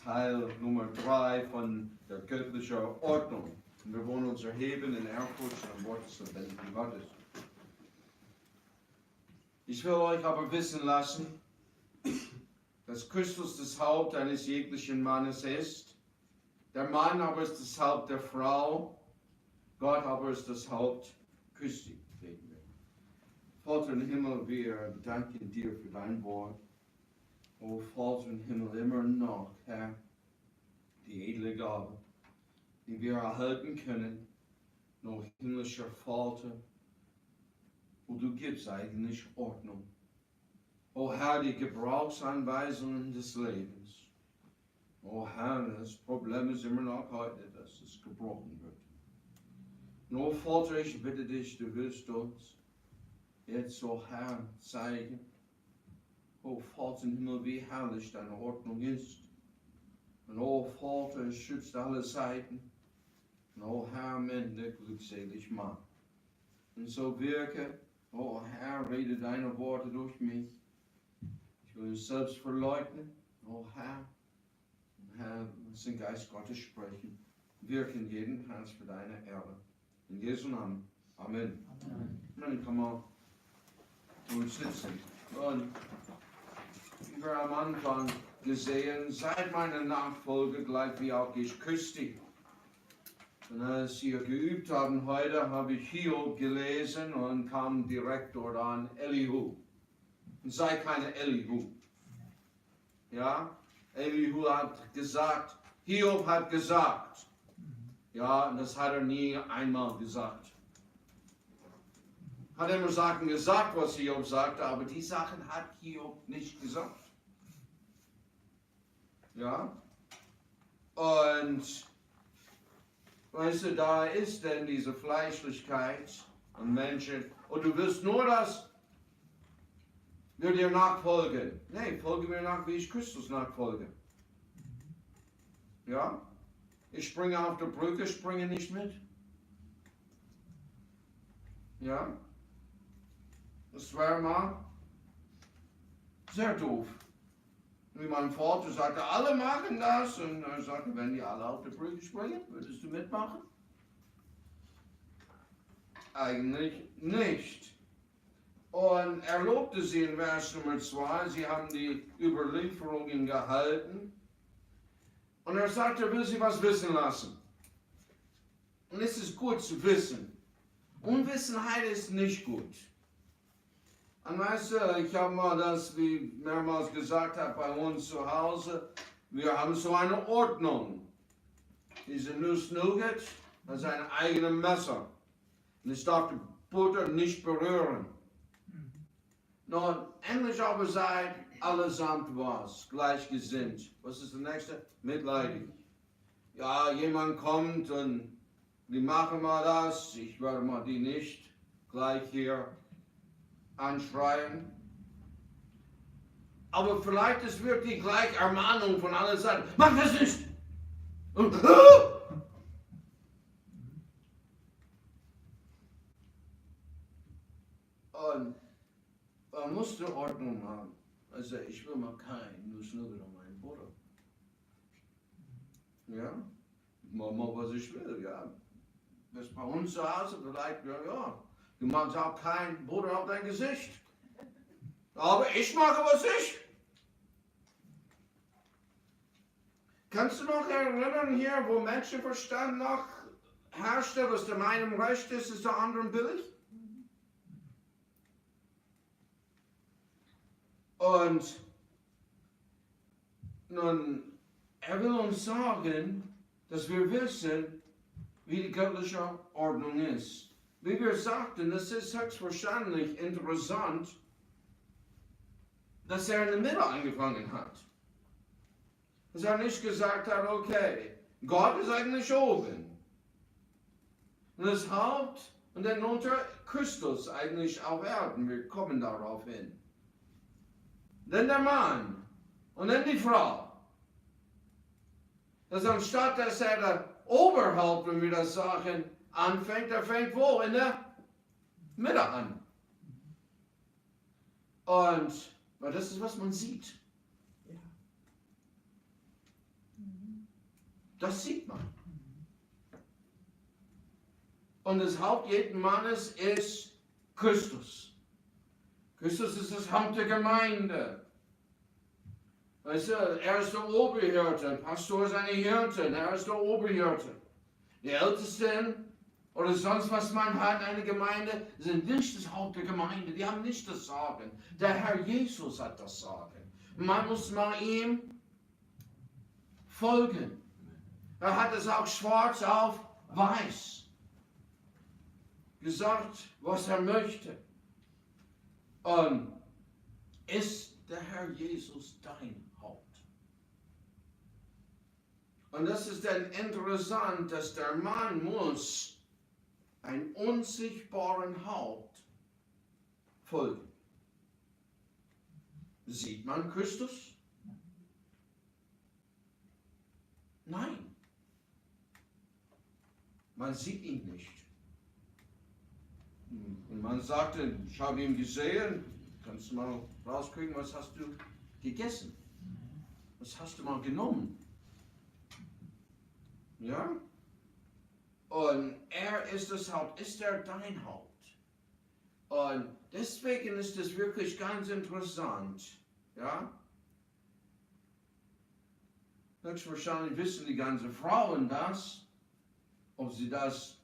Teil Nummer 3 von der göttlichen Ordnung. Und wir wollen uns erheben in Ehrfurcht am Wort des lebendigen Gottes. Ich will euch aber wissen lassen, dass Christus das Haupt eines jeglichen Mannes ist. Der Mann aber ist das Haupt der Frau, Gott aber ist das Haupt Christi. Vater im Himmel, wir danken dir für dein Wort. O Vater im Himmel, immer noch, Herr, die edle Gabe, die wir erhalten können, noch himmlischer Vater, wo du gibst eigentlich Ordnung. O Herr, die Gebrauchsanweisungen des Lebens. O Herr, das Problem ist immer noch heute, dass es gebrochen wird. O Vater, ich bitte dich, du willst uns jetzt, o Herr, zeigen, o Vater im Himmel, wie herrlich deine Ordnung ist. Und o Vater, es schützt alle Seiten. Und o Herr, am Ende glückselig macht. Und so wirke, o Herr, rede deine Worte durch mich. Ich will es selbst verleugnen, o Herr. Herr, lass den Geist Gottes sprechen. Wirke in jedem Herz für deine Ehre. In Jesu Namen. Amen. Amen. Dann kann man sitzen. Und wie wir am Anfang gesehen, seid meine Nachfolger gleich wie auch ich Christi. Und als wir geübt haben heute, habe ich Hiob gelesen und kam direkt dort an Elihu. Und sei keine Elihu. Ja, Elihu hat gesagt, Hiob hat gesagt. Ja, und das hat er nie einmal gesagt. Hat immer Sachen gesagt, was Hiob sagte, aber die Sachen hat Hiob nicht gesagt. Ja? Und weißt du, da ist denn diese Fleischlichkeit und Menschen, und du willst nur das, wir dir nachfolgen. Nee, folge mir nach, wie ich Christus nachfolge. Ja? Ich springe auf der Brücke, springe nicht mit. Ja? Das wäre mal sehr doof. Wie mein Vater sagte, alle machen das. Und er sagte, wenn die alle auf der Brücke springen, würdest du mitmachen? Eigentlich nicht. Und er lobte sie in Vers Nummer 2. Sie haben die Überlieferungen gehalten. Und er sagte, er will sie was wissen lassen. Und es ist gut zu wissen. Unwissenheit ist nicht gut. Und weißt du, ich habe mal das, wie mehrmals gesagt habe, bei uns zu Hause, wir haben so eine Ordnung. Diese Nuss-Nougat, das ist ein eigenes Messer. Und ich darf die Butter nicht berühren. Nun, endlich aber seid allesamt was, gleichgesinnt. Was ist der nächste? Mitleidig. Ja, jemand kommt und die machen mal das, ich werde mal die nicht gleich hier anschreien. Aber vielleicht ist wirklich gleich Ermahnung von allen Seiten. Mach das nicht! Und man muss eine Ordnung haben. Also ich will mal kein Nuss-Nougat an meinen Butter. Ja? Mal, was ich will, ja. Das ist bei uns zu Hause vielleicht, ja. Du machst auch kein Butter auf dein Gesicht. Aber ich mache, was ich. Kannst du noch erinnern hier, wo Menschenverstand noch herrschte, was der meinem recht ist, ist der anderen billig? Und nun, er will uns sagen, dass wir wissen, wie die göttliche Ordnung ist. Wie wir sagten, das ist höchstwahrscheinlich interessant, dass er in der Mitte angefangen hat. Dass er nicht gesagt hat, okay, Gott ist eigentlich oben. Und das Haupt und dann unter Christus eigentlich auf Erden. Wir kommen darauf hin. Dann der Mann und dann die Frau. Dass anstatt dass er der Oberhaupt, wenn wir das sagen, anfängt, er fängt wo? In der Mitte an. Und weil das ist, was man sieht. Das sieht man. Und das Haupt jeden Mannes ist Christus. Christus ist das Haupt der Gemeinde. Weißt du, er ist der Oberhirte, ein Pastor ist eine Hirtin, er ist der Oberhirte. Die Ältesten oder sonst was man hat, eine Gemeinde, sind nicht das Haupt der Gemeinde, die haben nicht das Sagen. Der Herr Jesus hat das Sagen. Man muss mal ihm folgen. Er hat es auch schwarz auf weiß gesagt, was er möchte. Und ist der Herr Jesus dein Haupt? Und das ist dann interessant, dass der Mann muss ein unsichtbaren Haupt folgen. Sieht man Christus? Nein. Man sieht ihn nicht. Und man sagte, ich habe ihn gesehen, kannst du mal rauskriegen, was hast du gegessen? Was hast du mal genommen? Ja? Und er ist das Haupt. Ist er dein Haupt? Und deswegen ist es wirklich ganz interessant. Ja? Höchstwahrscheinlich wissen die ganzen Frauen das. Ob sie das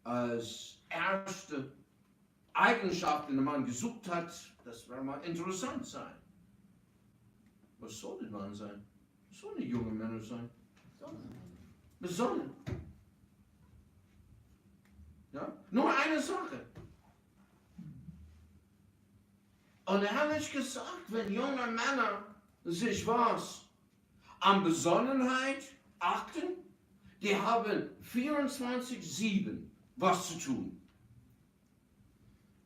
als erste Eigenschaft, die der Mann gesucht hat, das wird mal interessant sein. Was soll der Mann sein? Was soll die junge Männer sein? Besonnen. Ja? Nur eine Sache. Und ehrlich gesagt, wenn junge Männer sich was an Besonnenheit achten, die haben 24/7 was zu tun.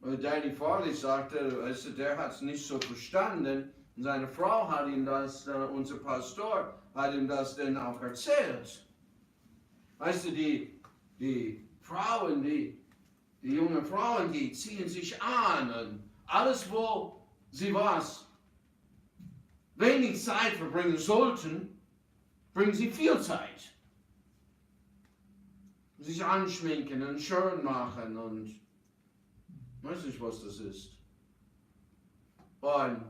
Und Danny Farley sagte, weißt du, der hat es nicht so verstanden. Und seine Frau hat ihm das, unser Pastor, hat ihm das dann auch erzählt. Weißt du, die Frauen, die jungen Frauen, die ziehen sich an und alles, wo sie was wenig Zeit verbringen sollten, bringen sie viel Zeit. Sich anschminken und schön machen und weiß nicht, was das ist. Und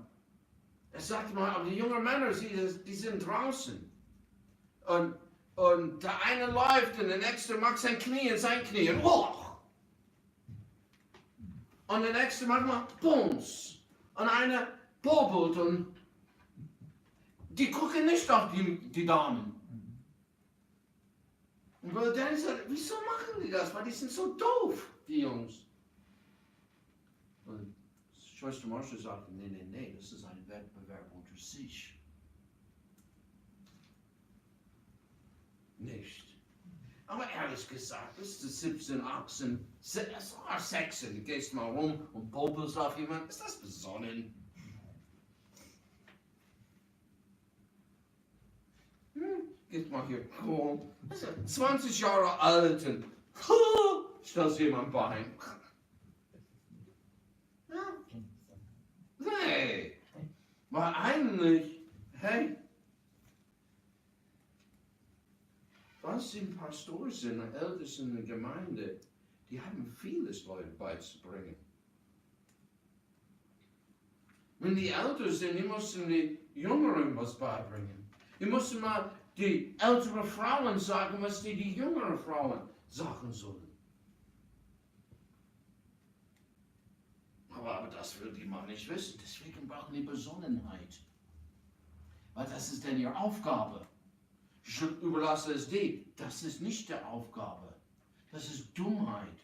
er sagte mal, aber die jungen Männer, die sind draußen. Und der eine läuft und der nächste macht sein Knie in sein Knie hoch. Und der nächste macht mal Bums. Und einer bobelt und die gucken nicht auf die Damen. Und dann sagt, wieso machen die das? Weil die sind so doof, die Jungs. Und Schwester Marsha sagte, nee, das ist ein Wettbewerb unter sich. Nicht. Aber ehrlich gesagt, bis zu 17, 18, 16, du gehst mal rum und popelst auf jemanden, ist das besonnen? Geht mal hier rum. 20 Jahre alt und stellst jemand Bein. Ja. Nee. Weil eigentlich, hey, was sind Pastoren und Ältesten in der Gemeinde? Die haben vieles Leute beizubringen. Wenn die älter sind, die müssen die Jüngeren was beibringen. Die müssen mal die älteren Frauen sagen, was die jüngeren Frauen sagen sollen. Aber das will die mal nicht wissen. Deswegen brauchen die Besonnenheit. Weil das ist denn ihre Aufgabe. Ich überlasse es dir. Das ist nicht die Aufgabe. Das ist Dummheit.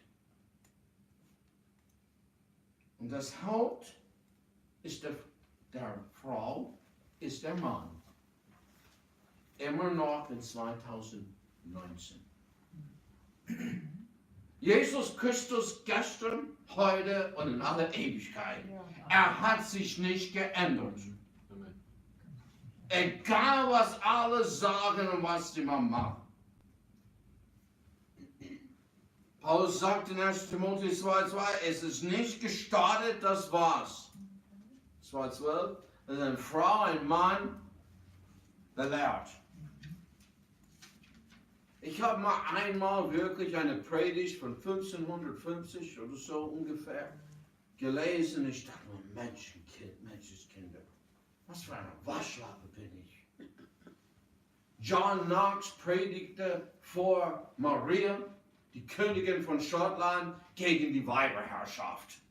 Und das Haupt ist der Frau, ist der Mann. Immer noch in 2019. Jesus Christus gestern, heute und in aller Ewigkeit. Er hat sich nicht geändert. Egal was alle sagen und was die man macht. Paulus sagt in 1. Timotheus 2,2, es ist nicht gestartet, das war's. 2,12, dass eine Frau, ein Mann belehrt. Ich habe mal einmal wirklich eine Predigt von 1550 oder so ungefähr gelesen. Ich dachte mir, Menschenskinder, was für eine Waschlappe bin ich. John Knox predigte vor Maria, die Königin von Schottland, gegen die Weiberherrschaft.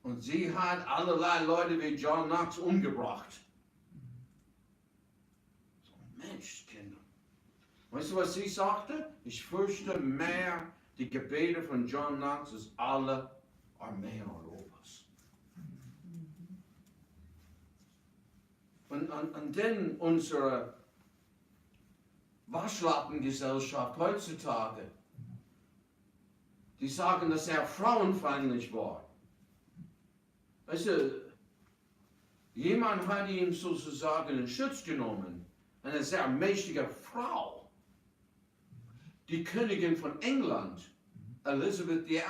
Und sie hat allerlei Leute wie John Knox umgebracht. So, Menschenskinder. Weißt du, was sie sagte? Ich fürchte mehr die Gebete von John Knox als alle Armeen Europas. Und dann unsere Waschlappengesellschaft heutzutage, die sagen, dass er frauenfeindlich war. Weißt du, jemand hat ihm sozusagen in Schutz genommen, eine sehr mächtige Frau, die Königin von England, Elisabeth I.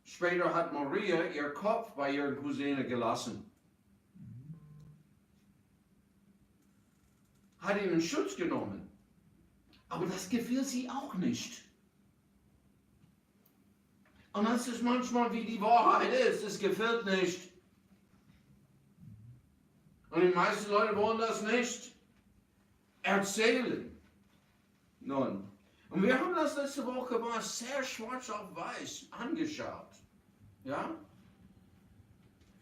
Später hat Maria ihr Kopf bei ihrer Cousine gelassen. Hat ihn in Schutz genommen. Aber das gefiel sie auch nicht. Und das ist manchmal wie die Wahrheit ist, es gefällt nicht. Und die meisten Leute wollen das nicht erzählen. Nun, und wir haben das letzte Woche mal sehr schwarz auf weiß angeschaut. Ja?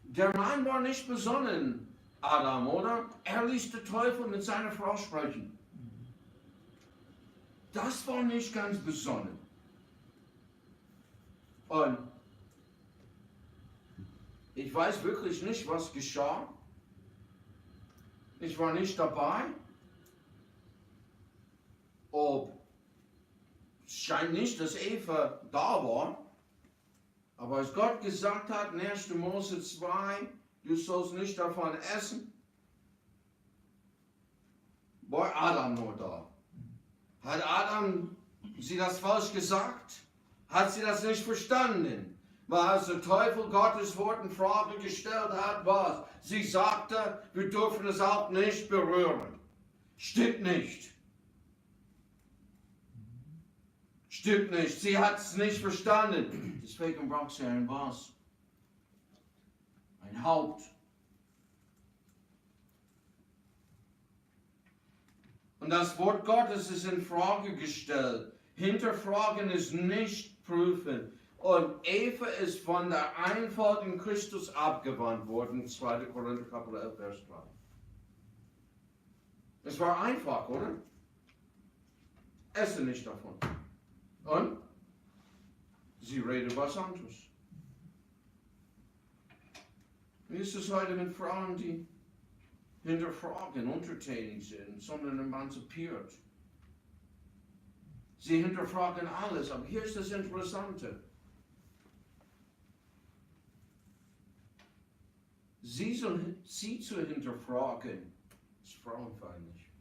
Der Mann war nicht besonnen, Adam, oder? Er ließ den Teufel mit seiner Frau sprechen. Das war nicht ganz besonnen. Und ich weiß wirklich nicht, was geschah. Ich war nicht dabei. Es scheint nicht, dass Eva da war. Aber als Gott gesagt hat, in 1. Mose 2, du sollst nicht davon essen, war Adam nur da. Hat Adam sie das falsch gesagt? Hat sie das nicht verstanden? Weil als der Teufel Gottes Wort in Frage gestellt hat, was? Sie sagte, wir dürfen es auch nicht berühren. Stimmt nicht. Stimmt nicht. Sie hat es nicht verstanden. Deswegen braucht sie ein was? Ein Haupt. Und das Wort Gottes ist in Frage gestellt. Hinterfragen ist nicht prüfen. Und Eva ist von der Einfalt in Christus abgewandt worden. 2. Korinther Kapitel 11, Vers 3. Es war einfach, oder? Esse nicht davon. Und? Sie redet was anderes. Wie ist es heute mit Frauen, die hinterfragen, untertänig sind, sondern emanzipiert? Sie hinterfragen alles, aber hier ist das Interessante. Sie zu hinterfragen, ist frauenfeindlich.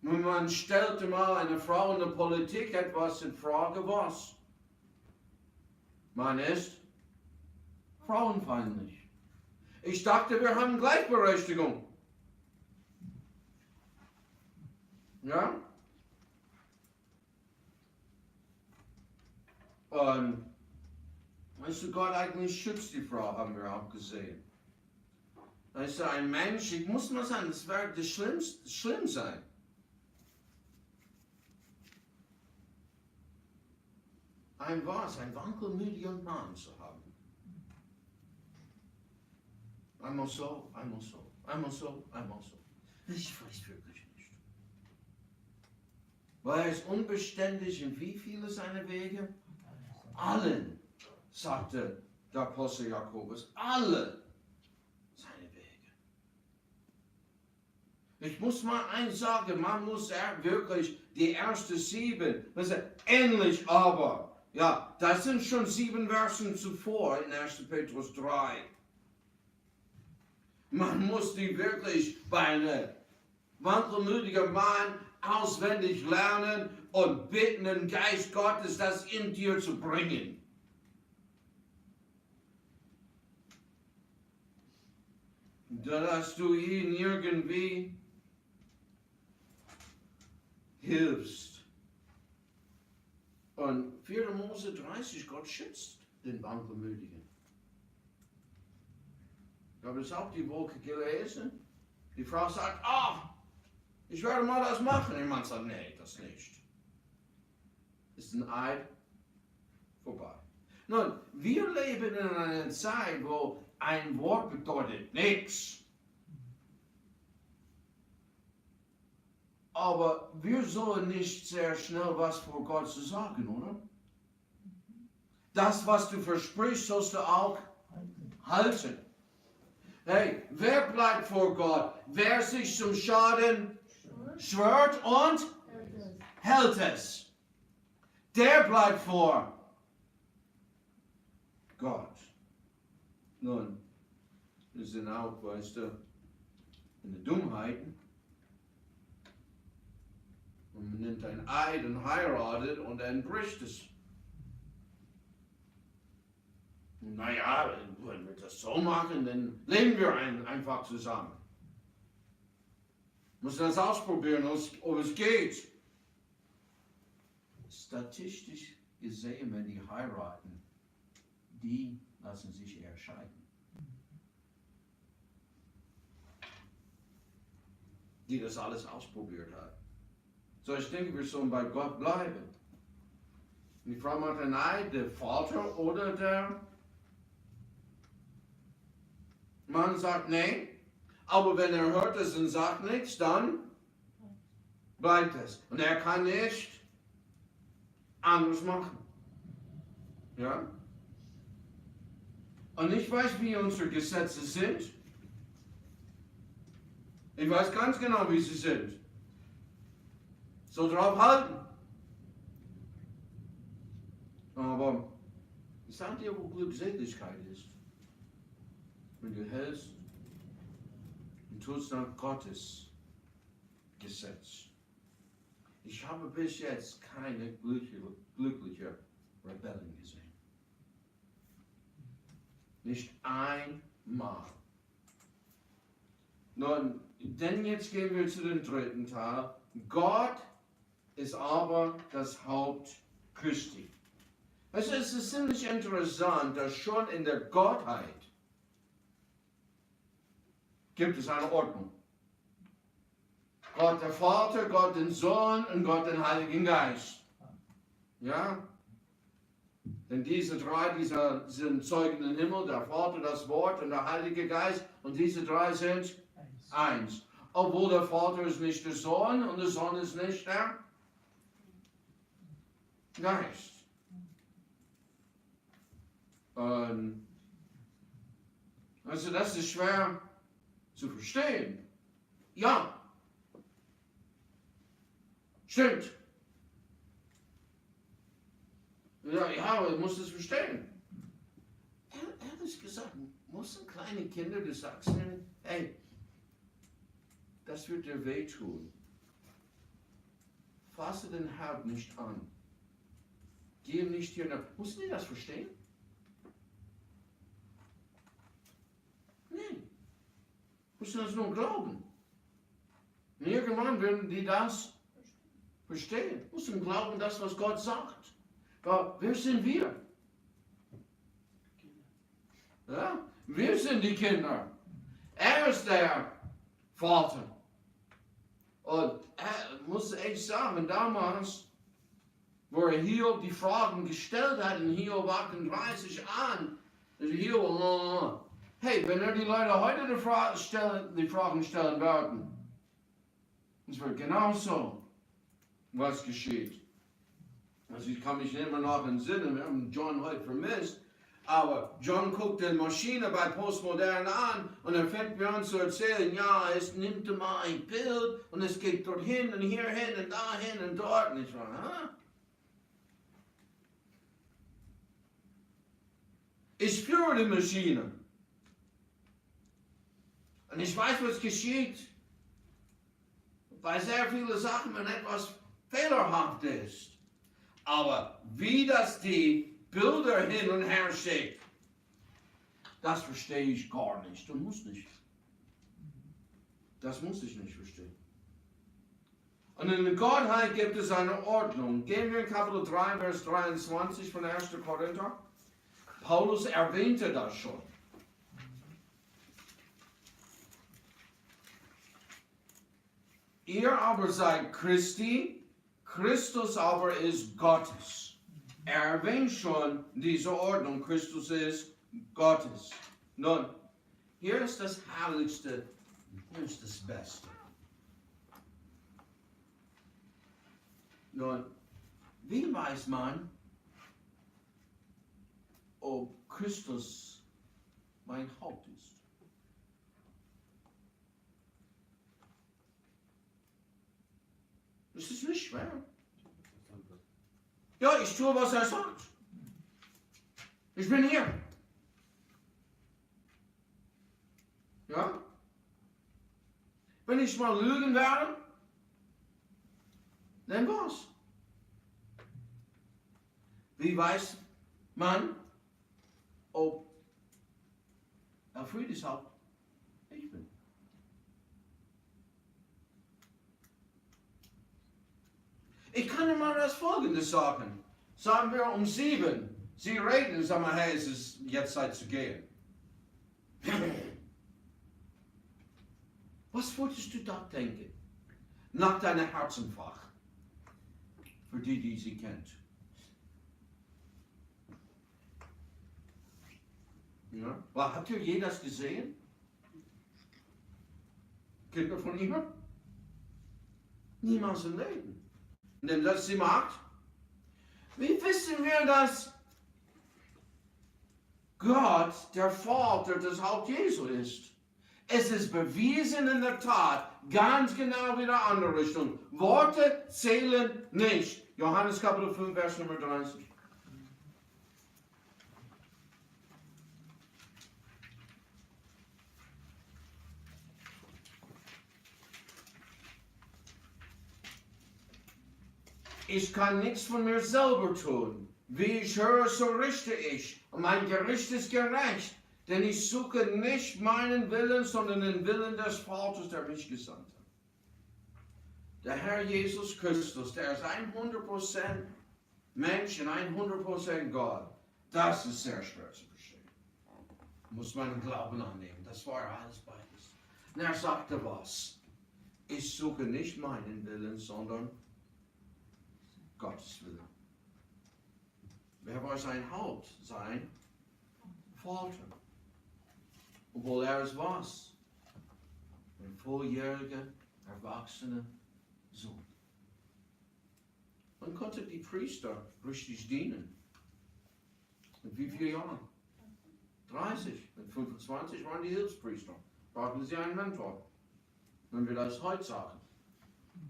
Nun, man stellte mal eine Frau in der Politik etwas in Frage, was? Man ist frauenfeindlich. Ich dachte, wir haben Gleichberechtigung. Ja? Und weißt du, Gott eigentlich schützt die Frau, haben wir auch gesehen. Weißt du, ein Mensch, ich muss mal sagen, das wird das schlimm sein. Ein wankelmütiger Mann zu haben. Einmal so, einmal so, einmal so, einmal so. Ich weiß wirklich nicht. Weil er ist unbeständig in wie viele seine Wege? Allen, sagte der Apostel Jakobus, alle seine Wege. Ich muss mal eins sagen, man muss wirklich die ersten 7, ähnlich aber, ja, das sind schon 7 Versen zuvor in 1. Petrus 3. Man muss die wirklich bei einem wankelmütigen Mann auswendig lernen und bitten, den Geist Gottes das in dir zu bringen. dass du ihn irgendwie hilfst. Und 4. Mose 30, Gott schützt den Wankelmütigen. Ich habe es auch die Woche gelesen. Die Frau sagt, ich werde mal das machen. Der Mann sagt, nee, das nicht. Ist ein Eid vorbei. Nun, wir leben in einer Zeit, wo ein Wort bedeutet nichts. Aber wir sollen nicht sehr schnell was vor Gott zu sagen, oder? Das, was du versprichst, sollst du auch halten. Hey, wer bleibt vor Gott? Wer sich zum Schaden schwört und hält es. Der bleibt vor Gott. Nun, wir sind auch, weißt du, in der Dummheit. Und man nimmt ein Eid und heiratet und dann bricht es. Naja, wenn wir das so machen, dann leben wir einfach zusammen. Muss das ausprobieren, ob es geht. Statistisch gesehen, wenn die heiraten, die lassen sich eher scheiden. Die das alles ausprobiert haben. So, ich denke, wir sollen bei Gott bleiben. Die Frau macht ein Eid, der Vater oder der Mann sagt nein. Aber wenn er hört es und sagt nichts, dann bleibt es. Und er kann nicht anders machen. Ja? Und ich weiß, wie unsere Gesetze sind. Ich weiß ganz genau, wie sie sind. So drauf halten. Aber ich sage dir, wo Glückseligkeit ist. Wenn du hältst und tust nach Gottes Gesetz. Ich habe bis jetzt keine glückliche Rebellen gesehen. Nicht einmal. Nun, denn jetzt gehen wir zu dem dritten Teil. Gott ist aber das Haupt Christi. Es ist ziemlich interessant, dass schon in der Gottheit gibt es eine Ordnung. Gott der Vater, Gott den Sohn und Gott den Heiligen Geist. Ja? Denn diese drei, sind Zeugen im Himmel, der Vater, das Wort und der Heilige Geist. Und diese drei sind eins. Obwohl der Vater ist nicht der Sohn und der Sohn ist nicht der Geist. Also das ist schwer zu verstehen. Ja. Stimmt. Ja, ich muss das verstehen. Ehrlich gesagt, müssen kleine Kinder das sagen, hey, das wird dir wehtun. Fasse den Haupt nicht an. Geh nicht hier nach. Mussten die das verstehen? Nein. Mussten das nur glauben. Und irgendwann werden die das verstehen. Mussten glauben, das, was Gott sagt. Aber wer sind wir? Ja? Wir sind die Kinder. Er ist der Vater. Und er muss echt sagen, damals, wo er hier die Fragen gestellt hat, und hier waren 30 an, hier, hey, wenn er die Leute heute die Fragen stellen würden, es wird genauso, was geschieht. Also ich kann mich immer noch entsinnen, wir haben John heute vermisst, aber John guckt die Maschine bei Postmodern an und er fängt mir an zu erzählen, ja, es nimmt mal ein Bild und es geht dorthin und hierhin und dahin und dort. Und ich war, Ich führe die Maschine. Und ich weiß, was geschieht. Bei sehr vielen Sachen, wenn etwas fehlerhaft ist. Aber wie das die Bilder hin und her schickt, das verstehe ich gar nicht und muss nicht. Das muss ich nicht verstehen. Und in der Gottheit gibt es eine Ordnung. Gehen wir in Kapitel 3, Vers 23 von 1. Korinther. Paulus erwähnte das schon. Ihr aber seid Christi, Christus aber ist Gottes. Er erwähnt schon diese Ordnung. Christus ist Gottes. Nun, hier ist das Herrlichste, hier ist das Beste. Nun, wie weiß man, ob Christus mein Haupt ist? Das ist nicht schwer. Ja, ich tue, was er sagt. Ich bin hier. Ja? Wenn ich mal lügen werde, dann was? Wie weiß man, ob Friedens Haupt ich bin? Ich kann dir mal das Folgende sagen. Sagen wir um 7. Sie reden, sagen wir, hey, es ist jetzt Zeit zu gehen. Was würdest du da denken? Nach deiner Herzenfach. Für die, die sie kennt. Ja. Habt ihr je das gesehen? Kinder von ihm? Niemals im Leben. Denn das sie macht. Wie wissen wir, dass Gott der Vater des Haupt Jesu ist? Es ist bewiesen in der Tat, ganz genau wie der andere Richtung. Worte zählen nicht. Johannes Kapitel 5, Vers Nummer 30. Ich kann nichts von mir selber tun. Wie ich höre, so richte ich. Und mein Gericht ist gerecht. Denn ich suche nicht meinen Willen, sondern den Willen des Vaters, der mich gesandt hat. Der Herr Jesus Christus, der ist 100% Mensch und 100% Gott. Das ist sehr schwer zu verstehen. Muss man Glauben annehmen. Das war alles beides. Und er sagte was? Ich suche nicht meinen Willen, sondern Gottes Willen. Wer war sein Haupt? Sein Vater. Obwohl er es was? Ein volljähriger, erwachsener Sohn. Man konnte die Priester richtig dienen. Mit wie vielen Jahren? 30. Mit 25 waren die Hilfspriester. Brauchten sie einen Mentor. Wenn wir das heute sagen.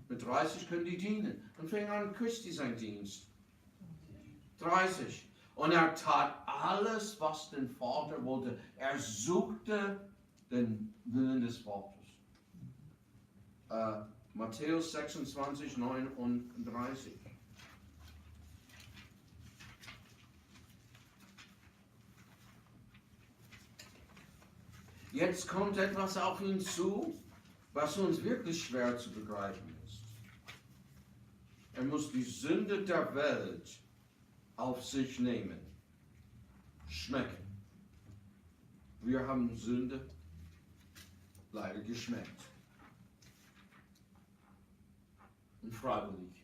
Mit 30 können die dienen. Dann fing an Christi sein Dienst. 30. Und er tat alles, was den Vater wollte. Er suchte den Willen des Vaters. Matthäus 26, 39. Jetzt kommt etwas auf ihn zu, was uns wirklich schwer zu begreifen ist. Er muss die Sünde der Welt auf sich nehmen, schmecken. Wir haben Sünde leider geschmeckt. Und freiwillig.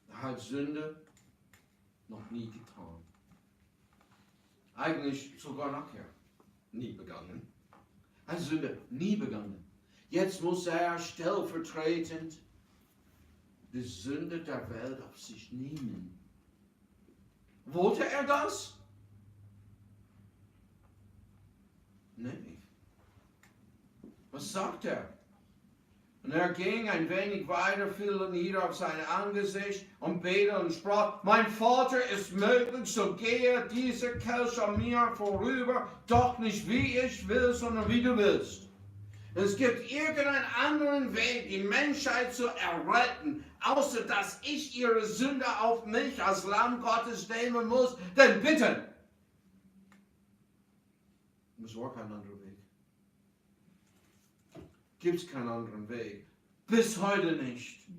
Er hat Sünde noch nie getan. Eigentlich sogar nachher nie begangen. Er hat Sünde nie begangen. Jetzt muss er stellvertretend die Sünde der Welt auf sich nehmen. Wollte er das? Nein. Was sagt er? Und er ging ein wenig weiter, fiel nieder auf sein Angesicht und betete und sprach: Mein Vater, ist möglich, so gehe dieser Kelch an mir vorüber, doch nicht wie ich will, sondern wie du willst. Es gibt irgendeinen anderen Weg, die Menschheit zu erretten, außer dass ich ihre Sünde auf mich als Lamm Gottes nehmen muss. Denn bitte, es war kein anderer Weg. Gibt es keinen anderen Weg. Bis heute nicht.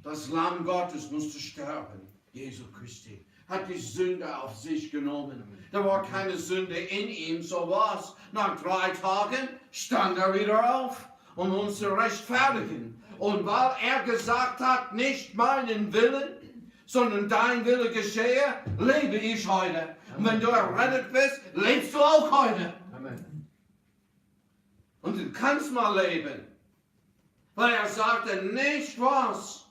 Das Lamm Gottes musste sterben. Jesu Christi hat die Sünde auf sich genommen. Da war keine Sünde in ihm, so was. Nach 3 Tagen stand er wieder auf, um uns zu rechtfertigen. Und weil er gesagt hat, nicht meinen Willen, sondern dein Wille geschehe, lebe ich heute. Und wenn du errettet bist, lebst du auch heute. Amen. Und du kannst mal leben. Weil er sagte, nicht was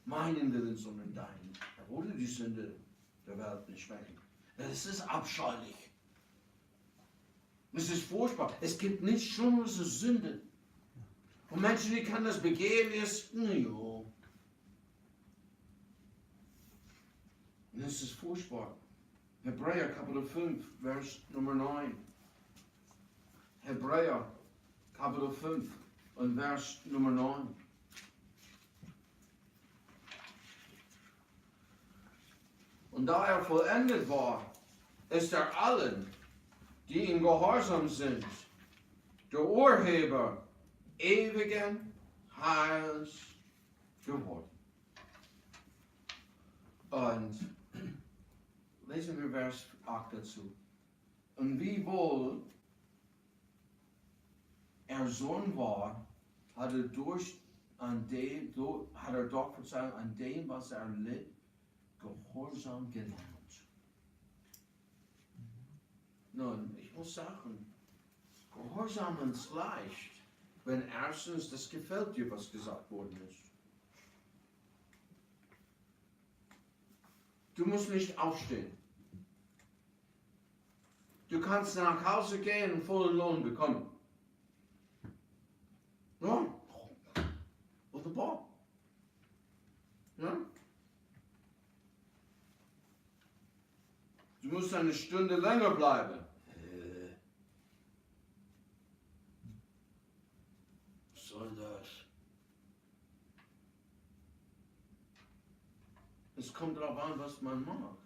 meinen Willen, sondern deinen. Er wollte die Sünde der Welt nicht schmecken. Das ist abscheulich. Es ist furchtbar. Es gibt nichts Schlimmeres als Sünde. Und Menschen, die können das begehen, ist, jo. Und es ist furchtbar. Hebräer Kapitel 5, Vers Nummer 9. Hebräer Kapitel 5 und Vers Nummer 9. Und da er vollendet war, ist er allen, die in Gehorsam sind, der Urheber ewigen Heils geworden. Und lesen wir Vers 8 dazu. Und wiewohl er Sohn war, hat er doch Verzeihung an dem, was er litt, Gehorsam gelernt. Nun, ich muss sagen, Gehorsam ist leicht, wenn erstens das gefällt dir, was gesagt worden ist. Du musst nicht aufstehen. Du kannst nach Hause gehen und vollen Lohn bekommen. Ja? Wunderbar. Ja? Du musst eine Stunde länger bleiben. Was soll das? Es kommt darauf an, was man mag.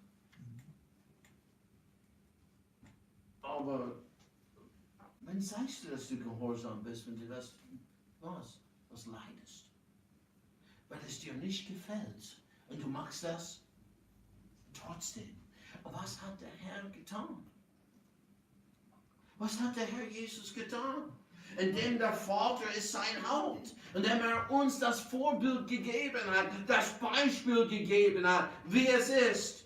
Aber wenn sagst du, dass du gehorsam bist, wenn du das was leidest? Weil es dir nicht gefällt und du machst das trotzdem. Was hat der Herr getan? Was hat der Herr Jesus getan? Indem der Vater ist sein Haupt, indem er uns das Vorbild gegeben hat, das Beispiel gegeben hat, wie es ist.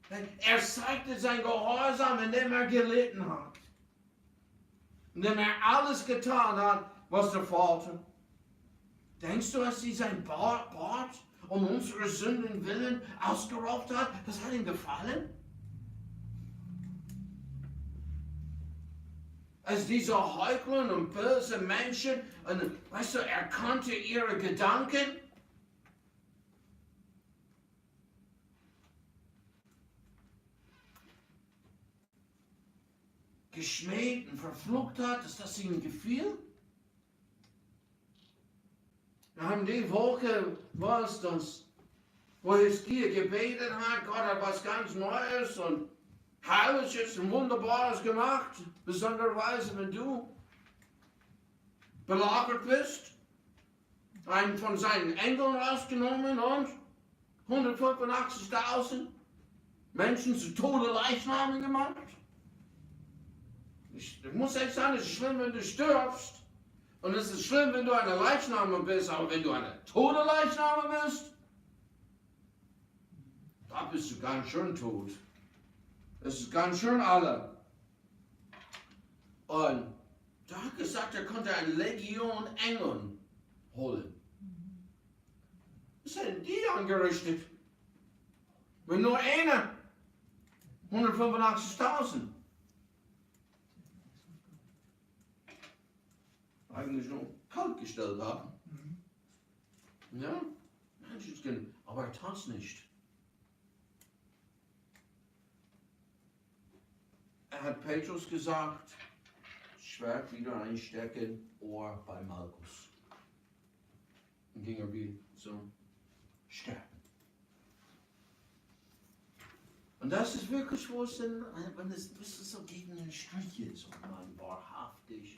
Er zeigte sein Gehorsam, indem er gelitten hat. Indem er alles getan hat, was der Vater. Denkst du, dass sie sein Bart um unsere Sünden willen ausgeraubt hat? Das hat ihm gefallen? Als diese Heuchler und böse Menschen, und, weißt du, er kannte ihre Gedanken. Geschmäht und verflucht hat, dass das ihm gefiel. Wir haben die Woche, was das, wo Hiskia gebetet hat, Gott hat was ganz Neues und Herrliches und Wunderbares gemacht, besonderweise wenn du belagert bist, einen von seinen Engeln rausgenommen und 185.000 Menschen zu Tode Leichname gemacht. Ich muss echt sagen, es ist schlimm, wenn du stirbst. Und es ist schlimm, wenn du eine Leichname bist, aber wenn du eine tote Leichname bist, da bist du ganz schön tot. Es ist ganz schön alle. Und da hat gesagt, er konnte eine Legion Engeln holen. Was hätten die angerichtet? Wenn nur einer 185.000. Eigentlich nur kalt gestellt haben. Ja, Menschen, aber er tat es nicht. Er hat Petrus gesagt, Schwert wieder einstecken, Ohr bei Malchus. Dann ging er wie zum Sterben. Und das ist wirklich, wo es denn, wenn es so gegen den Strich ist und man wahrhaftig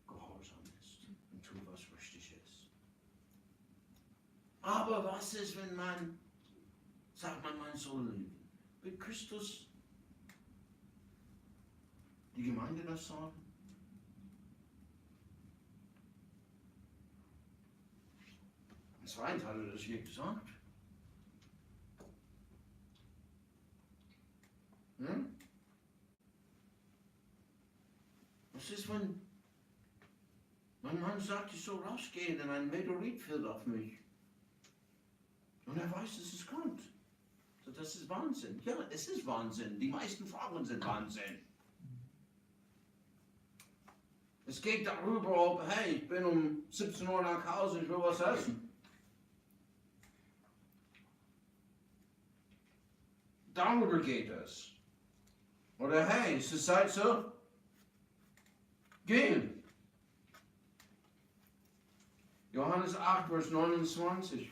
gehorsam ist und tut, was richtig ist. Aber was ist, wenn man, sagt man soll lügen? Wird Christus die Gemeinde das sagen? Und zweitens hat er das hier gesagt. Hm? Was ist, wenn mein Mann sagt, ich soll rausgehen und ein Meteorit fällt auf mich? Und er weiß, dass es kommt. Das ist Wahnsinn. Ja, es ist Wahnsinn. Die meisten Fragen sind Wahnsinn. Es geht darüber, ob, hey, ich bin um 17 Uhr nach Hause, ich will was essen. Darüber geht es. Oder hey, es ist Zeit zu gehen. Johannes 8, Vers 29.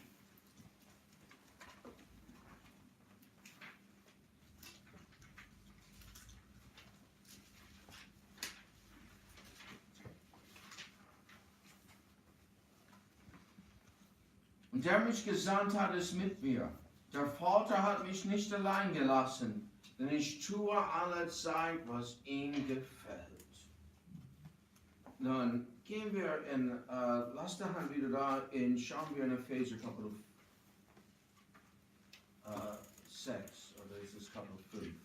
Und der mich gesandt hat, ist mit mir. Der Vater hat mich nicht allein gelassen, denn ich tue alle Zeit, was ihm gefällt. Nun gehen wir in, lass die Hand wieder da, schauen wir in Epheser Kapitel 6, oder ist es Kapitel 5?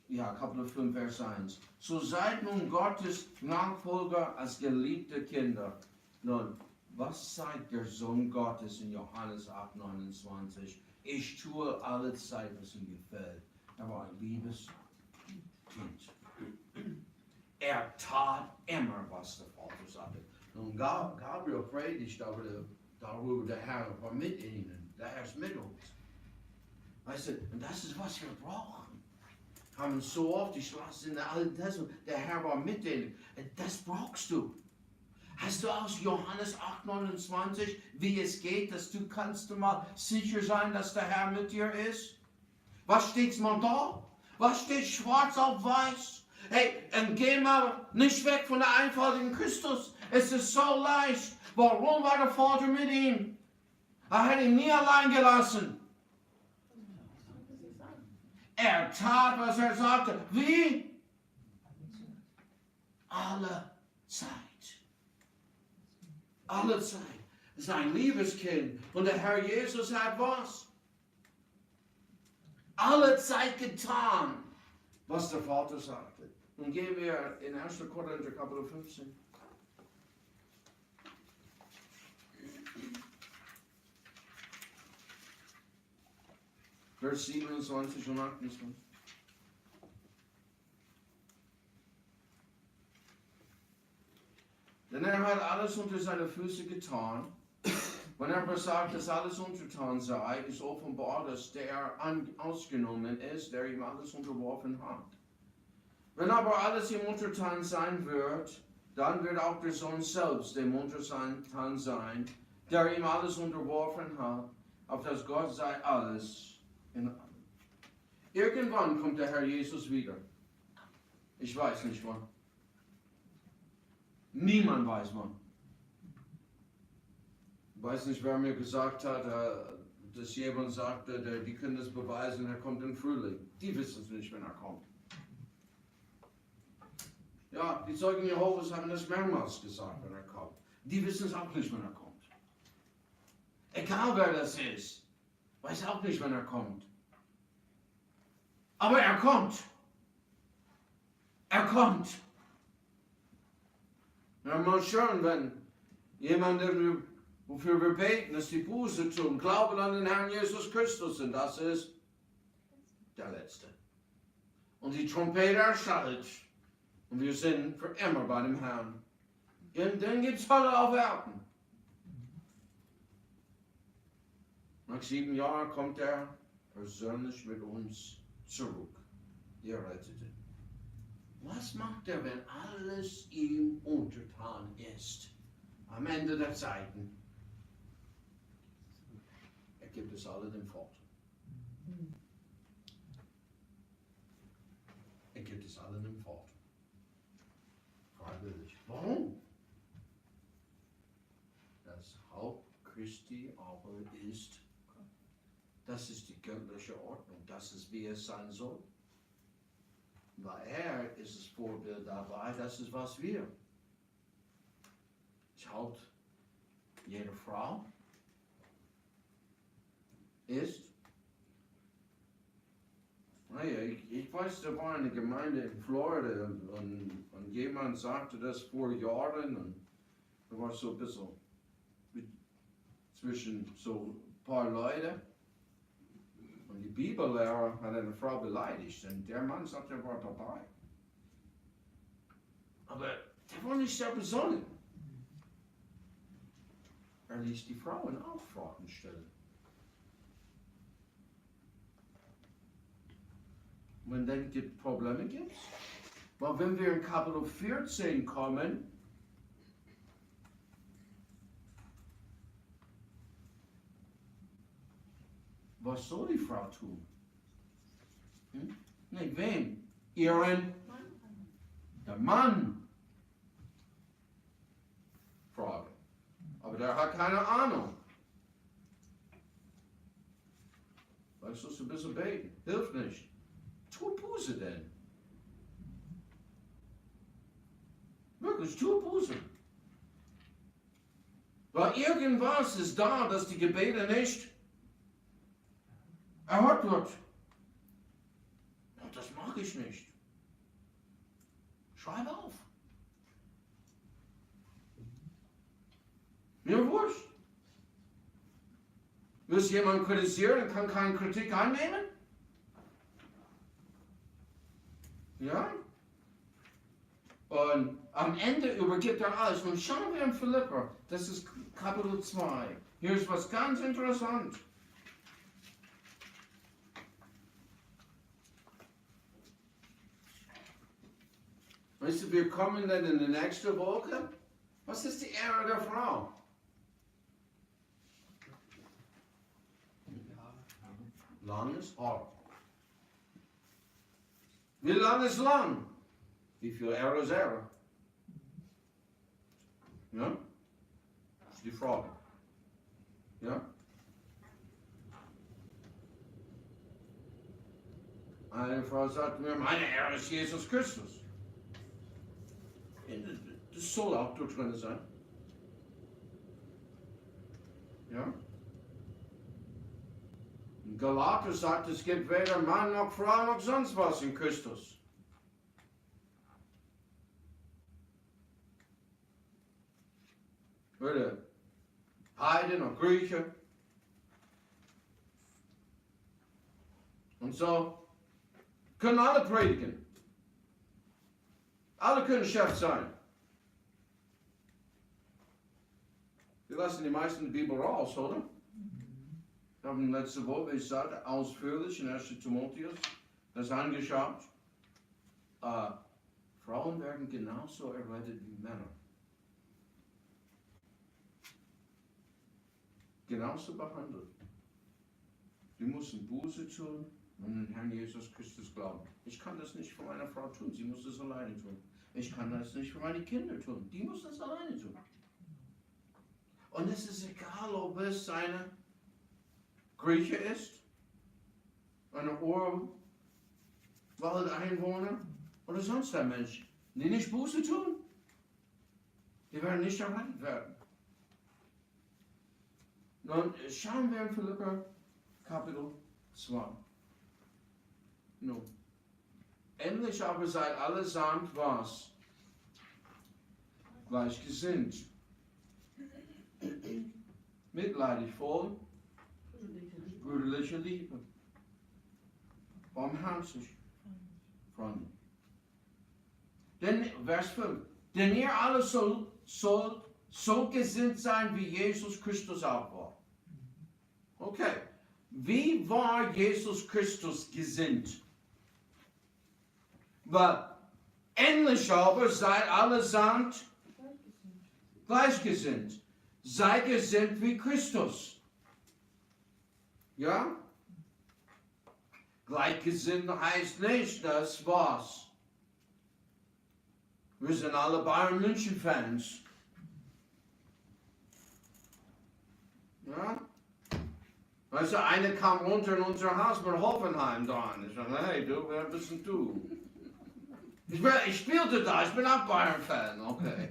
Ja, Kapitel 5, Vers 1. So seid nun Gottes Nachfolger als geliebte Kinder. Nun, was sagt der Sohn Gottes in Johannes 8, 29? Ich tue alle Zeit, was ihm gefällt. Er war ein liebes Kind. Er tat immer, was der Vater sagte. Nun, Gabriel predigt darüber, der Herr war mit ihnen. Der Herr ist mit uns. Weißt du, und das ist, was wir brauchen. Haben so oft, ich lasse in der Alten Testament, der Herr war mit denen. Das brauchst du. Hast du aus Johannes 8, 29, wie es geht, dass du kannst mal sicher sein, dass der Herr mit dir ist? Was steht mal da? Was steht schwarz auf weiß? Hey, und geh mal nicht weg von der einfältigen Christus. Es ist so leicht. Warum war der Vater mit ihm? Er hat ihn nie allein gelassen. Er tat, was er sagte. Wie? Alle Zeit. Alle Zeit. Sein Liebeskind. Und der Herr Jesus hat was? Alle Zeit getan, was der Vater sagte. Nun gehen wir in 1. Korinther Kapitel 15. Vers 27 und 28. Denn er hat alles unter seine Füße getan. Wenn er aber sagt, dass alles untertan sei, ist offenbar, dass der ausgenommen ist, der ihm alles unterworfen hat. Wenn aber alles ihm untertan sein wird, dann wird auch der Sohn selbst dem untertan sein, der ihm alles unterworfen hat, auf das Gott sei alles in allem. Irgendwann kommt der Herr Jesus wieder. Ich weiß nicht wann. Niemand weiß wann. Ich weiß nicht, wer mir gesagt hat, dass jemand sagte, die können das beweisen, er kommt im Frühling. Die wissen es nicht, wenn er kommt. Ja, die Zeugen Jehovas haben das mehrmals gesagt, wenn er kommt. Die wissen es auch nicht, wenn er kommt. Egal wer das ist, weiß auch nicht, wenn er kommt. Aber er kommt. Er kommt. Ja, mal schön, wenn jemand, wofür wir beten, dass die Buße tun, glauben an den Herrn Jesus Christus, und das ist der Letzte. Und die Trompete erschallt, und wir sind für immer bei dem Herrn. Und dann gibt es Hölle auf Erden. Nach 7 Jahren kommt er persönlich mit uns zurück, die Erretteten. Was macht er, wenn alles ihm untertan ist? Am Ende der Zeiten. Er gibt es alle dem Vater. Er gibt es allen im Wort. Freiwillig. Warum? Das Haupt Christi aber ist, das ist die göttliche Ordnung. Das ist, wie es sein soll. Weil er ist das Vorbild dabei, das ist, was wir. Das Haupt jeder Frau ist. Naja, ich weiß, da war eine Gemeinde in Florida und jemand sagte das vor Jahren und da war so ein bisschen zwischen so ein paar Leute und die Bibellehrer hat eine Frau beleidigt und der Mann sagt, er war dabei. Aber der war nicht sehr besonnen. Er ließ die Frauen auch Fragen stellen. Wenn dann Probleme gibt, weil wenn wir in Kapitel 14 kommen, was soll die Frau tun? Nicht wem? Der Mann fragen. Aber der hat keine Ahnung. Weißt du, ein bisschen beten. Hilft nicht. Tu Buße denn. Wirklich, tu Buße. Weil irgendwas ist da, dass die Gebete nicht erhört wird. Und das mag ich nicht. Schreib auf. Mir wurscht. Willst jemand kritisieren und kann keine Kritik annehmen? Ja? Und am Ende übergibt er alles. Und schauen wir in Philipper, das ist Kapitel 2. Hier ist was ganz interessant. Weißt du, wir kommen dann in die nächste Woche. Was ist die Ehre der Frau? Langes Haar. Wie lang ist lang? Wie viel Ehre ist Ehre? Ja? Das ist die Frage. Ja? Eine Frau sagt mir, meine Ehre ist Jesus Christus. Das soll auch dort drin sein. Ja? Galater sagt, es gibt weder Mann noch Frau noch sonst was in Christus. Weder Heiden noch Grieche. Und so können alle predigen. Alle können Chef sein. Wir lassen die meisten die Bibel raus, oder? Wir haben letzte Woche, wie ich sagte, ausführlich in 1. Timotheus das angeschaut. Frauen werden genauso errettet wie Männer. Genauso behandelt. Die müssen Buße tun und den Herrn Jesus Christus glauben. Ich kann das nicht für meine Frau tun, sie muss es alleine tun. Ich kann das nicht für meine Kinder tun, die muss das alleine tun. Und es ist egal, ob es eine Grieche ist, eine Urwaldeinwohner oder sonst ein Mensch, die nicht Buße tun, die werden nicht errettet werden. Nun schauen wir in Philipper Kapitel 2. Nun, endlich aber seid allesamt was? Gleichgesinnt, mitleidig, voll brüderliche Liebe, barmherzig, freundlich. Denn, Vers 5, denn ihr alle sollt so gesinnt sein, wie Jesus Christus auch war. Okay, wie war Jesus Christus gesinnt? Weil, endlich aber seid allesamt gleichgesinnt. Sei gesinnt wie Christus. Ja? Gleichgesinnt heißt nicht, das war's. Wir sind alle Bayern München Fans. Ja? Weißt du, einer kam runter in unser Haus mit Hoffenheim dran. Ich sagte, hey, du, wer bist denn du? Ich spielte da, ich bin auch Bayern-Fan, okay.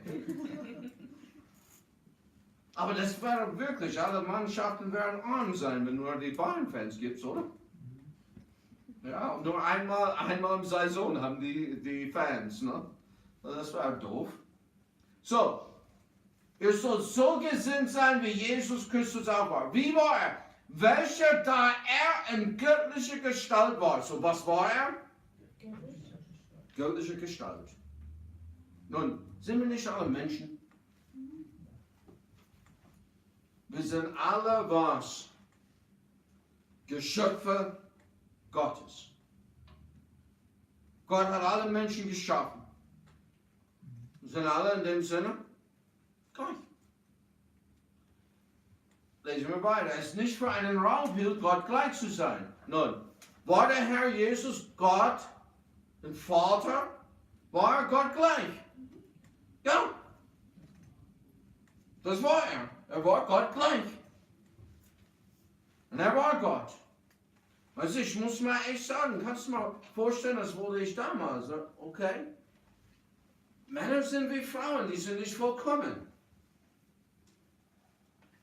Aber das wäre wirklich, alle Mannschaften werden arm sein, wenn nur die Bayern-Fans gibt, oder? Ja, nur einmal im Saison haben die Fans, ne? Das wäre doof. So, ihr sollt so gesinnt sein, wie Jesus Christus auch war. Wie war er? Welcher, da er in göttlicher Gestalt war. So, was war er? Göttliche Gestalt. Nun, sind wir nicht alle Menschen? Wir sind alle was? Geschöpfe Gottes. Gott hat alle Menschen geschaffen. Wir sind alle in dem Sinne gleich. Lesen wir weiter. Es ist nicht für einen Raub hielt, Gott gleich zu sein. Nun, war der Herr Jesus Gott, den Vater, war er Gott gleich? Ja. Das war er. Er war Gott gleich. Und er war Gott. Also ich muss mal echt sagen, kannst du mal vorstellen, das wurde ich damals. Okay? Männer sind wie Frauen, die sind nicht vollkommen.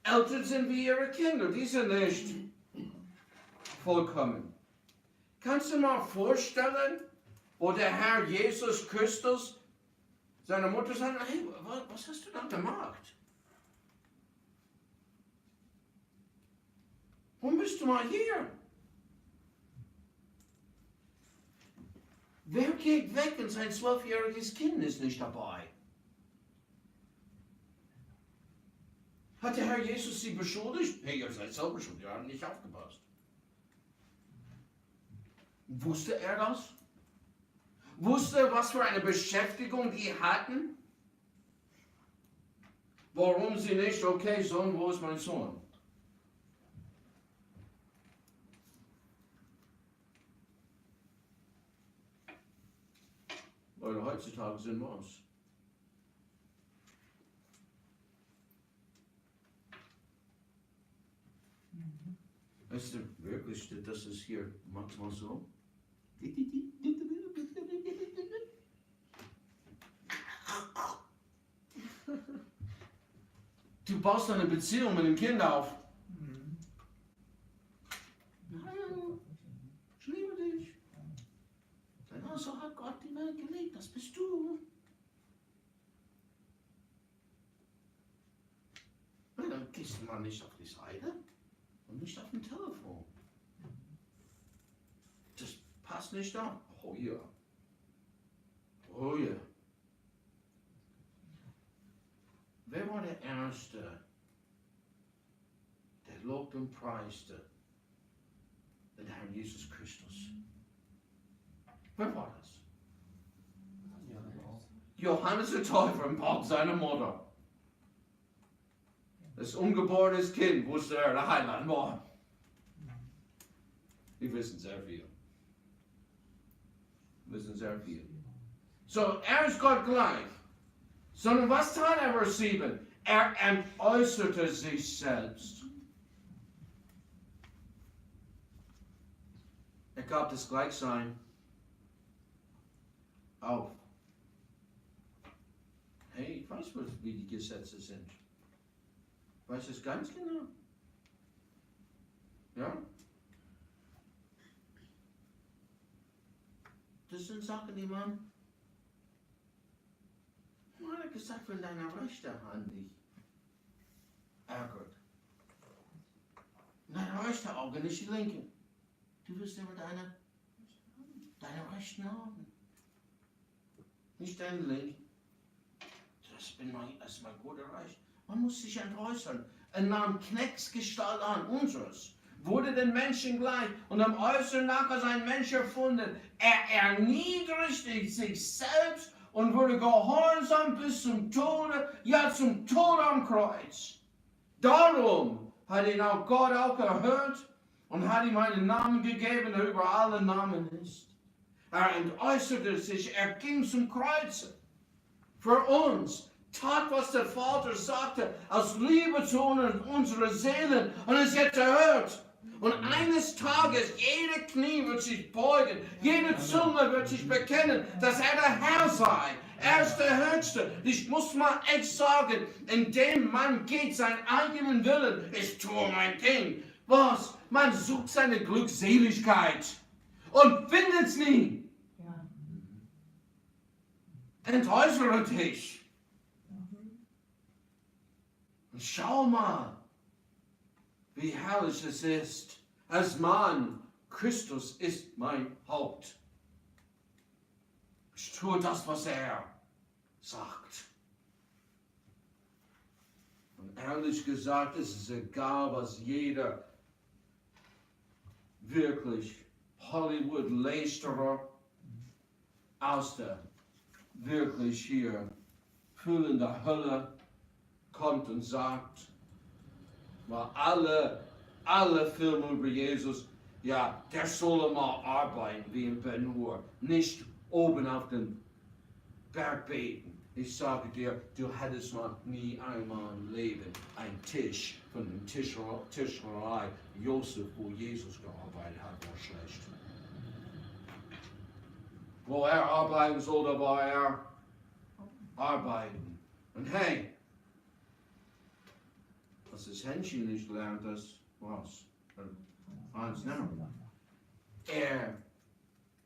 Eltern sind wie ihre Kinder, die sind nicht vollkommen. Kannst du mal vorstellen, wo der Herr Jesus Christus seiner Mutter sagt, hey, was hast du da gemacht? Warum bist du mal hier? Wer geht weg und sein 12-jähriges Kind ist nicht dabei? Hat der Herr Jesus sie beschuldigt? Hey, ihr seid selber schuld, ihr habt nicht aufgepasst. Wusste er das? Wusste, was für eine Beschäftigung die hatten? Warum sie nicht, okay, Sohn, wo ist mein Sohn? Leute, heutzutage sind wir es. Weißt du, wirklich, das ist hier manchmal so. Du baust eine Beziehung mit dem Kind auf. Ich liebe dich. Genau so hat Gott die Welt geliebt, das bist du. Na, dann gehst du mal nicht auf die Seite und nicht auf dem Telefon. Das passt nicht da. Oh ja. Oh ja. Wer war der Erste, der lobte und preiste den Herrn Jesus Christus? Wer war das? Johannes der Täufer im Bauch seiner Mutter. Das ungeborene Kind wusste er, der Heiland war. Wir wissen sehr viel. Wir wissen sehr viel. So, er ist Gott gleich. Sondern was tat er, Vers 7? Er entäußerte sich selbst. Er gab das Gleichsein auf. Hey, ich weiß, wie die Gesetze sind. Ich weiß es ganz genau. Ja? Das sind Sachen, die man hat gesagt, wenn deine rechte Hand dich ärgert. Deine rechte Auge, nicht die linke. Du wirst immer deine rechten Augen. Nicht deine linken. Das ist mein guter Reich. Man muss sich entäußern. Er nahm Knechtsgestalt an, unseres. Wurde den Menschen gleich und am Äußeren nachher sein Mensch erfunden. Er erniedrigte sich selbst und wurde gehorsam bis zum Tode, ja zum Tod am Kreuz. Darum hat ihn auch Gott auch erhört und hat ihm einen Namen gegeben, der über alle Namen ist. Er entäußerte sich, er ging zum Kreuze für uns, tat, was der Vater sagte, aus Liebe zu unseren Seelen und es jetzt erhört. Und eines Tages, jede Knie wird sich beugen, jede Zunge wird sich bekennen, dass er der Herr sei. Er ist der Höchste. Ich muss mal echt sagen, indem man geht seinen eigenen Willen, ich tue mein Ding. Was? Man sucht seine Glückseligkeit und findet es nie. Entäußere dich. Und schau mal, wie herrlich es ist, als Mann, Christus ist mein Haupt. Ich tue das, was er sagt. Und ehrlich gesagt, es ist egal, was jeder wirklich Hollywood-Lästerer aus der wirklich hier fühlenden Hölle kommt und sagt, weil alle Filme über Jesus, ja, der soll mal arbeiten wie in Ben-Hur, nicht oben auf dem Berg beten. Ich sage dir, du hättest noch nie einmal im Leben einen Tisch von der Tischlerei Josef, wo Jesus gearbeitet hat, war schlecht. Wo er arbeiten sollte, war er arbeiten. Und hey, was das Händchen nicht lernt, das was? Eins now. Er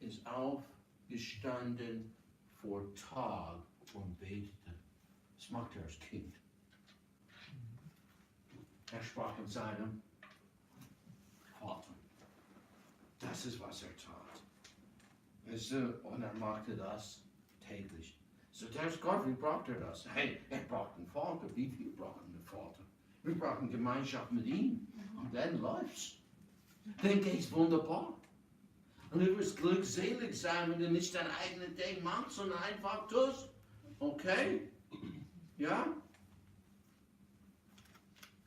ist aufgestanden vor Tag und betete. Das macht er als Kind. Er sprach mit seinem Vater. Das ist, was er tat. Und er machte das täglich. So, der ist Gott, wie braucht er das? Hey, er braucht einen Vater. Wie viel brauchen einen Vater? Wir brauchen Gemeinschaft mit ihm. Und dann läuft's. Dann geht's wunderbar. Und du wirst glückselig sein, wenn du nicht dein eigenes Ding machst, sondern einfach tust. Okay? Ja?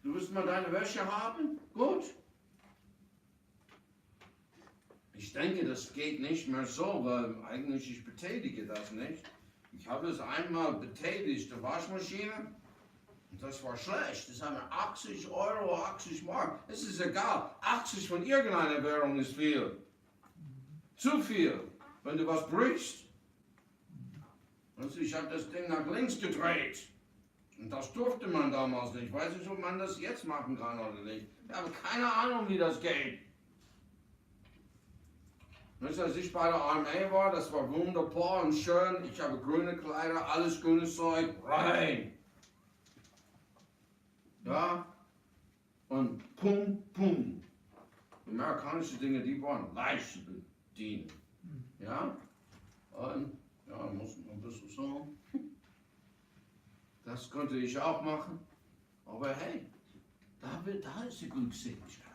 Du wirst mal deine Wäsche haben? Gut. Ich denke, das geht nicht mehr so, weil eigentlich ich betätige das nicht. Ich habe es einmal betätigt, die Waschmaschine. Und das war schlecht. Das haben wir 80 Euro, 80 Mark. Es ist egal. 80 von irgendeiner Währung ist viel. Zu viel. Wenn du was brichst. Also ich habe das Ding nach links gedreht. Und das durfte man damals nicht. Ich weiß nicht, ob man das jetzt machen kann oder nicht. Ich habe keine Ahnung, wie das geht. Als ich bei der Armee war, das war wunderbar und schön. Ich habe grüne Kleider, alles grünes Zeug. Rein. Ja, und pum, pum. Amerikanische Dinge, die waren leicht zu bedienen. Ja, und ja, muss ein bisschen so. Das konnte ich auch machen. Aber hey, da ist die Glückseligkeit.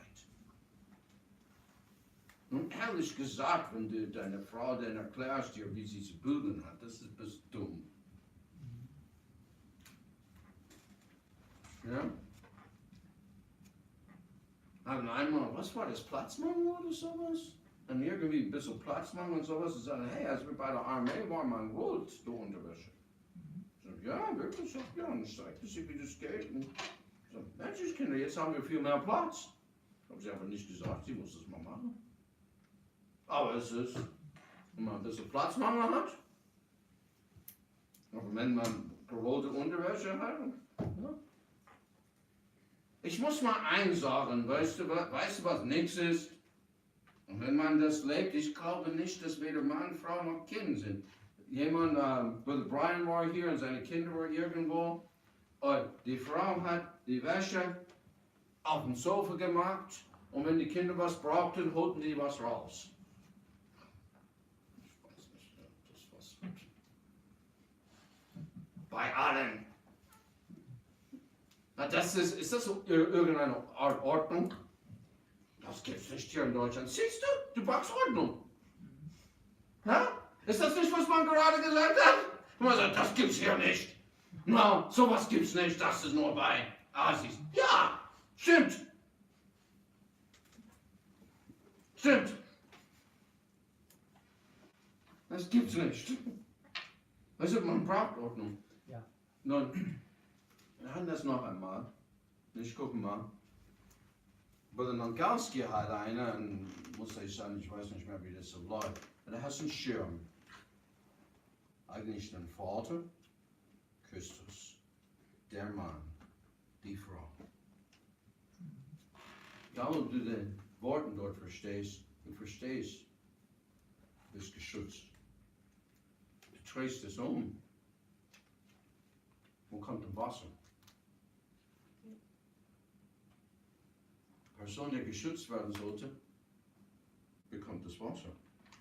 Und ehrlich gesagt, wenn du deiner Frau dann erklärst dir, wie sie zu bügeln hat, das ist ein bisschen dumm. Ja? Haben einmal, was war das, Platzmangel oder sowas? Und irgendwie ein bisschen Platzmangel und sowas. Und sagen, hey, als wir bei der Armee waren, man rollt die Unterwäsche. So, ja, wirklich, so, ja, und ich zeigte sie, wie das geht. Und so, Menschenskinder, jetzt haben wir viel mehr Platz. Habe sie einfach nicht gesagt, sie muss das mal machen. Aber es ist, wenn man ein bisschen Platzmangel hat, aber wenn man gerollte Unterwäsche hat, ja. Ich muss mal eins sagen, weißt du, was nichts ist? Und wenn man das lebt, ich glaube nicht, dass weder Mann, Frau noch Kind sind. Jemand, Brother Brian war hier und seine Kinder waren irgendwo. Und die Frau hat die Wäsche auf dem Sofa gemacht und wenn die Kinder was brauchten, holten die was raus. Ich weiß nicht, das was bei allen. Na, ist das so irgendeine Art Ordnung? Das gibt's nicht hier in Deutschland. Siehst du, du brauchst Ordnung. Ha? Ist das nicht, was man gerade gesagt hat? Man sagt, das gibt's hier nicht. No, sowas gibt's nicht, das ist nur bei Asis. Ja, stimmt. Stimmt. Das gibt's nicht. Also man braucht Ordnung. Ja. Nun, wir haben das noch einmal. Ich gucke mal. Bei der Nangalski hat einer, muss ich sagen, ich weiß nicht mehr, wie das so läuft. Der hat einen Schirm. Eigentlich den Vater, Christus, der Mann, die Frau. Ja, ob du den Worten dort verstehst, du verstehst, du bist geschützt. Du drehst es um. Wo kommt das Wasser? Die Person, die geschützt werden sollte, bekommt das Wasser.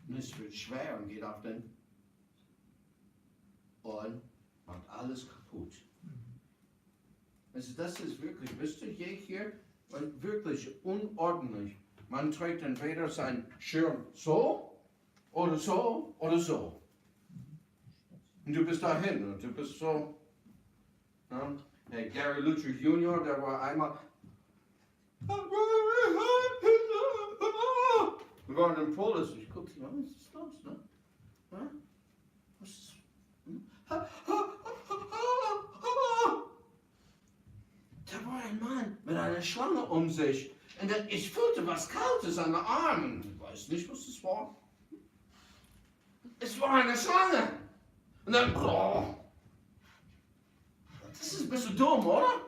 Und es wird schwer und geht auf den und macht alles kaputt. Also das ist wirklich, wisst ihr, hier wirklich unordentlich. Man trägt entweder seinen Schirm so oder so oder so. Und du bist dahin und du bist so. Ja? Hey, Gary Luther Jr., der war einmal. Wir waren in Polis. Ich guckte, was ist los, ne? Ja? Was ist? Da war ein Mann mit einer Schlange um sich. Und ich fühlte was Kaltes an den Armen. Ich weiß nicht, was das war. Es war eine Schlange. Und dann, das ist ein bisschen dumm, oder?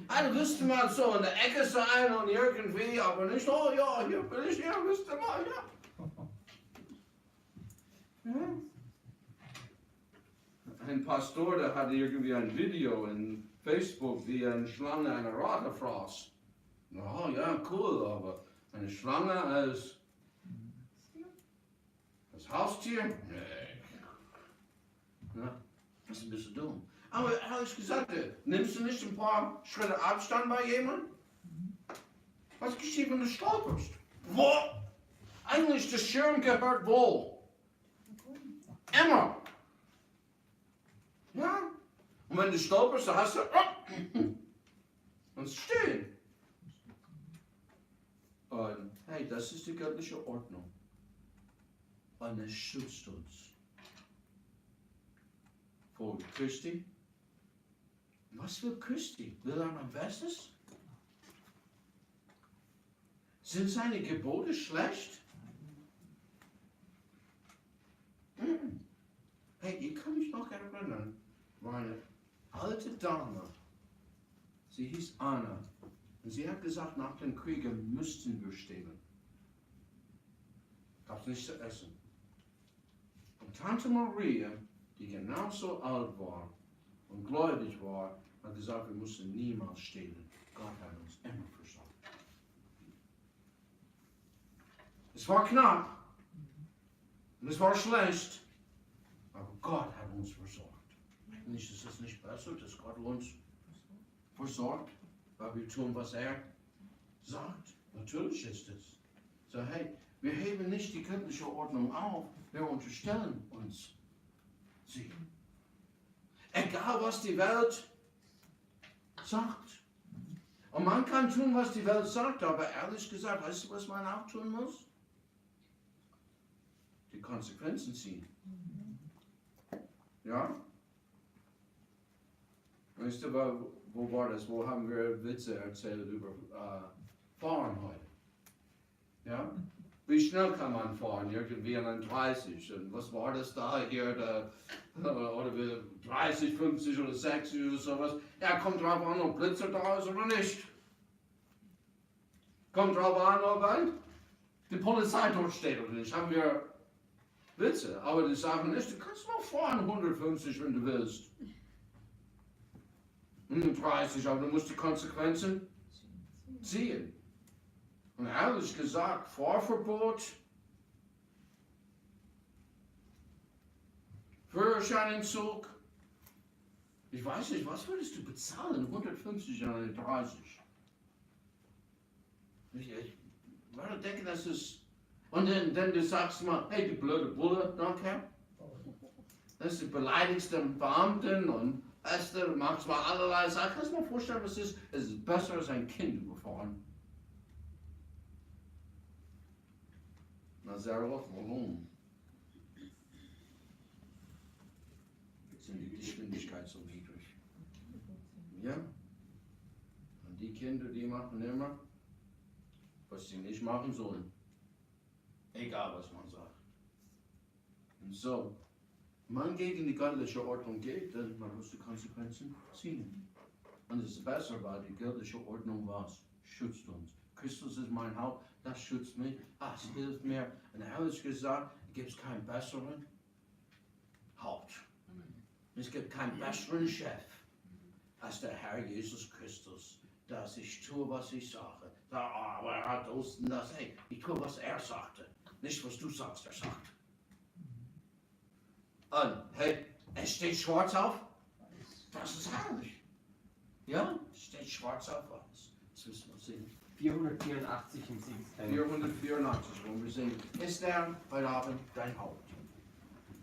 Du wirst mal so in der Ecke sein und irgendwie, aber nicht, oh ja, hier bin ich, hier wirst du mal, ja. Ein Pastor, der hatte irgendwie ein Video in Facebook, wie eine Schlange eine Ratte fraß. Oh ja, cool, aber eine Schlange als Haustier? Nee. Ja, das ist ein bisschen dumm. Aber ehrlich gesagt, nimmst du nicht ein paar Schritte Abstand bei jemandem? Was geschieht, wenn du stolperst? Wo? Eigentlich, das Schirm gehört wo? Immer. Ja? Und wenn du stolperst, dann hast du und stehen. Und hey, das ist die göttliche Ordnung. Und es schützt uns. Vor Christi. Was will Christi? Will er mein Bestes? Sind seine Gebote schlecht? Hey, ihr könnt mich noch erinnern, war eine alte Dame, sie hieß Anna, und sie hat gesagt, nach dem Krieg müssten wir stehlen. Gab es nichts zu essen. Und Tante Maria, die genauso alt war und gläubig war, hat gesagt, wir mussten niemals stehlen. Gott hat uns immer versorgt. Es war knapp und es war schlecht, aber Gott hat uns versorgt. Nicht, ist es nicht besser, dass Gott uns versorgt, weil wir tun, was er sagt? Natürlich ist es. So, hey, wir heben nicht die göttliche Ordnung auf, wir unterstellen uns sie. Egal, was die Welt sagt. Und man kann tun, was die Welt sagt, aber ehrlich gesagt, weißt du, was man auch tun muss? Die Konsequenzen ziehen. Ja? Weißt du, wo war das? Wo haben wir Witze erzählt über Fahren heute? Ja? Wie schnell kann man fahren? Irgendwie an 30. Und was war das da hier? Oder 30, 50 oder 60 oder sowas. Ja, kommt drauf an, ob Blitzer da ist oder nicht. Kommt drauf an, ob die Polizei dort steht oder nicht. Haben wir Witze. Aber die sagen nicht, du kannst noch fahren 150, wenn du willst. 30, aber du musst die Konsequenzen ziehen. Und ehrlich gesagt, Fahrverbot, Führerscheinentzug, ich weiß nicht, was würdest du bezahlen? 150 oder 30? Ich würde denken, das ist. Und dann du sagst mal, hey, die blöde Bulle, danke. Das ist beleidigst den Beamten und du machst mal allerlei Sachen. Kannst du dir mal vorstellen, was es ist? Es ist besser als ein Kind überfahren. Nazareth, warum? Sind die Geschwindigkeit so niedrig? Ja? Und die Kinder, die machen immer, was sie nicht machen sollen. Egal, was man sagt. Und so, man gegen die göttliche Ordnung geht, dann man muss die Konsequenzen ziehen. Und es ist besser, weil die göttliche Ordnung was? Schützt uns. Christus ist mein Haupt, das schützt mich, das hilft mir. Und ehrlich gesagt, gibt es keinen besseren Haupt. Es gibt keinen besseren Chef als der Herr Jesus Christus, dass ich tue, was ich sage. Aber er hat Osten das, hey, ich tue, was er sagte, nicht was du sagst, er sagt. Und hey, es steht schwarz auf, das ist herrlich. Ja, es steht schwarz auf alles. Das müssen wir sehen. 484 im Siegsteil. 484, wo wir sehen, ist er heute Abend dein Haupt.